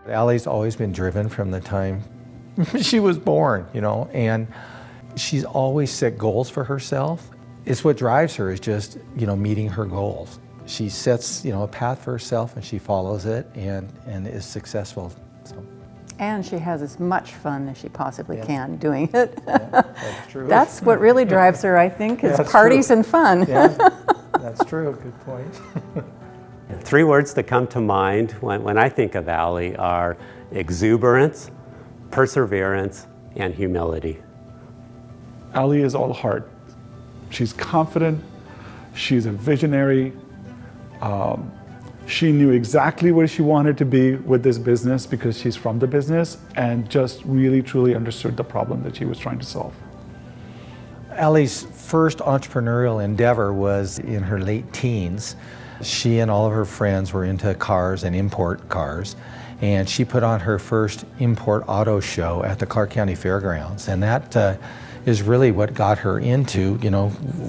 Allie's always been driven from the time she was born, and she's always set goals for herself. It's what drives her is just, meeting her goals. She sets, a path for herself and she follows it and is successful. So. And she has as much fun as she possibly can doing it. Yeah, that's true. That's what really drives her, I think, is parties and fun. Yeah, that's true. Good point. 3 words that come to mind when I think of Allie are exuberance, perseverance, and humility. Allie is all heart. She's confident, she's a visionary. She knew exactly where she wanted to be with this business because she's from the business and just really truly understood the problem that she was trying to solve. Allie's first entrepreneurial endeavor was in her late teens. She and all of her friends were into cars and import cars, and she put on her first import auto show at the Clark County Fairgrounds, and that is really what got her into,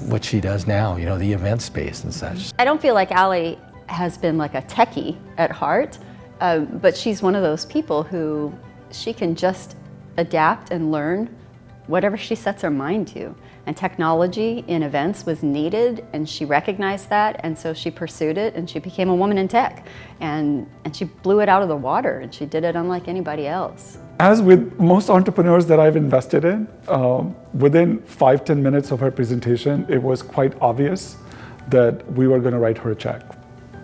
what she does now, the event space and such. I don't feel like Allie has been like a techie at heart, but she's one of those people who she can just adapt and learn whatever she sets her mind to. And technology in events was needed, and she recognized that, and so she pursued it, and she became a woman in tech. And she blew it out of the water, and she did it unlike anybody else. As with most entrepreneurs that I've invested in, within 5-10 minutes of her presentation, it was quite obvious that we were going to write her a check.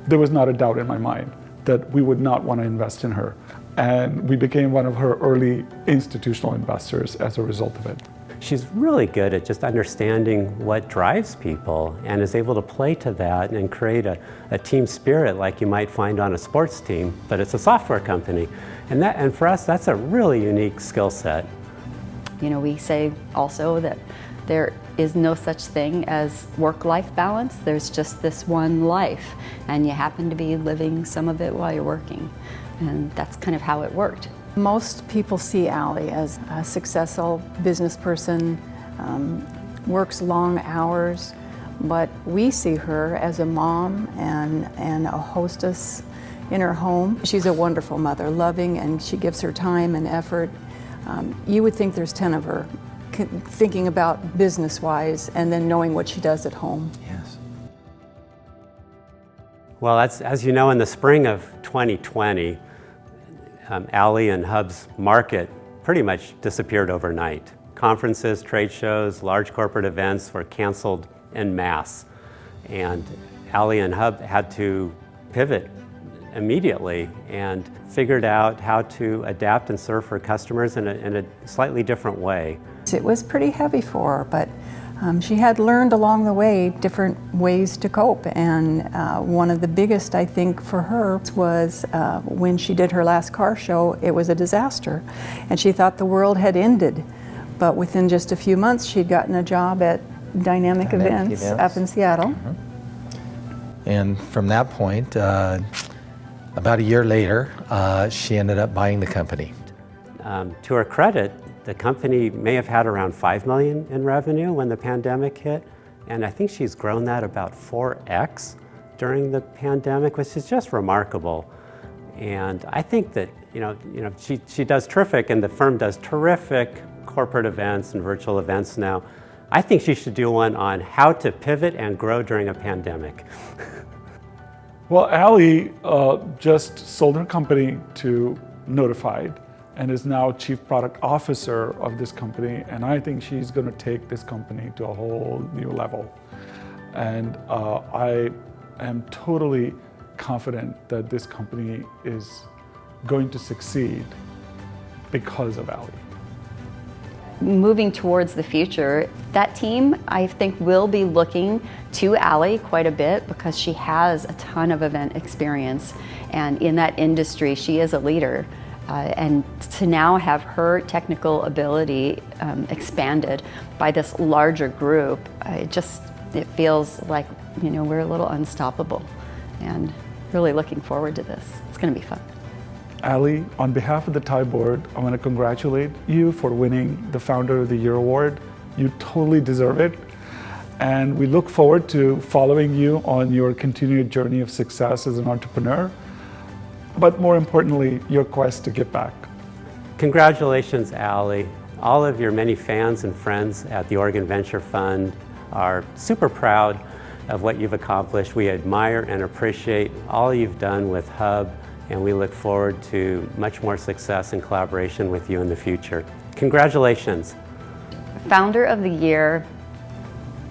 There was not a doubt in my mind that we would not want to invest in her. And we became one of her early institutional investors as a result of it. She's really good at just understanding what drives people and is able to play to that and create a team spirit like you might find on a sports team, but it's a software company. And for us, that's a really unique skill set. We say also that there is no such thing as work-life balance. There's just this one life, and you happen to be living some of it while you're working. And that's kind of how it worked. Most people see Allie as a successful business person, works long hours, but we see her as a mom and a hostess in her home. She's a wonderful mother, loving, and she gives her time and effort. You would think there's 10 of her, thinking about business-wise and then knowing what she does at home. Yes. Well, as you know, in the spring of 2020, Allie and Hub's market pretty much disappeared overnight. Conferences, trade shows, large corporate events were canceled en masse. And Allie and Hub had to pivot immediately and figured out how to adapt and serve her customers in a slightly different way. It was pretty heavy for her, but she had learned along the way different ways to cope, and one of the biggest, I think, for her was when she did her last car show. It was a disaster, and she thought the world had ended. But within just a few months, she'd gotten a job at Dynamic Events up in Seattle. Mm-hmm. And from that point, about a year later, she ended up buying the company. To her credit, the company may have had around $5 million in revenue when the pandemic hit, and I think she's grown that about 4x during the pandemic, which is just remarkable. And I think that she does terrific, and the firm does terrific corporate events and virtual events now. I think she should do one on how to pivot and grow during a pandemic. Well, Allie just sold her company to Notified and is now Chief Product Officer of this company, and I think she's going to take this company to a whole new level. And I am totally confident that this company is going to succeed because of Allie. Moving towards the future, that team, I think, will be looking to Allie quite a bit because she has a ton of event experience, and in that industry, she is a leader. And to now have her technical ability expanded by this larger group, it feels like we're a little unstoppable, and really looking forward to this. It's going to be fun. Allie, on behalf of the Thai board, I want to congratulate you for winning the Founder of the Year award. You totally deserve it. And we look forward to following you on your continued journey of success as an entrepreneur. but more importantly, your quest to give back. Congratulations, Allie. All of your many fans and friends at the Oregon Venture Fund are super proud of what you've accomplished. We admire and appreciate all you've done with Hub, and we look forward to much more success and collaboration with you in the future. Congratulations. Founder of the year,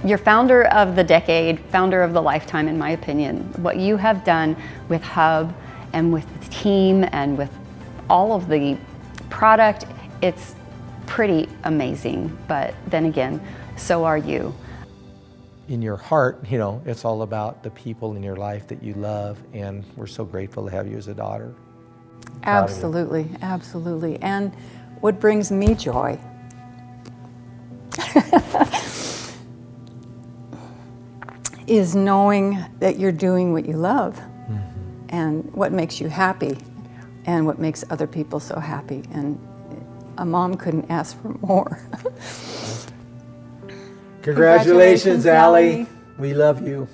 you're founder of the decade, founder of the lifetime, in my opinion. What you have done with Hub and with the team and with all of the product, it's pretty amazing. But then again, so are you. In your heart, you know, it's all about the people in your life that you love, and we're so grateful to have you as a daughter. Proud of you. Absolutely, absolutely. And what brings me joy is knowing that you're doing what you love and what makes you happy and what makes other people so happy. And a mom couldn't ask for more. Congratulations, Allie. We love you.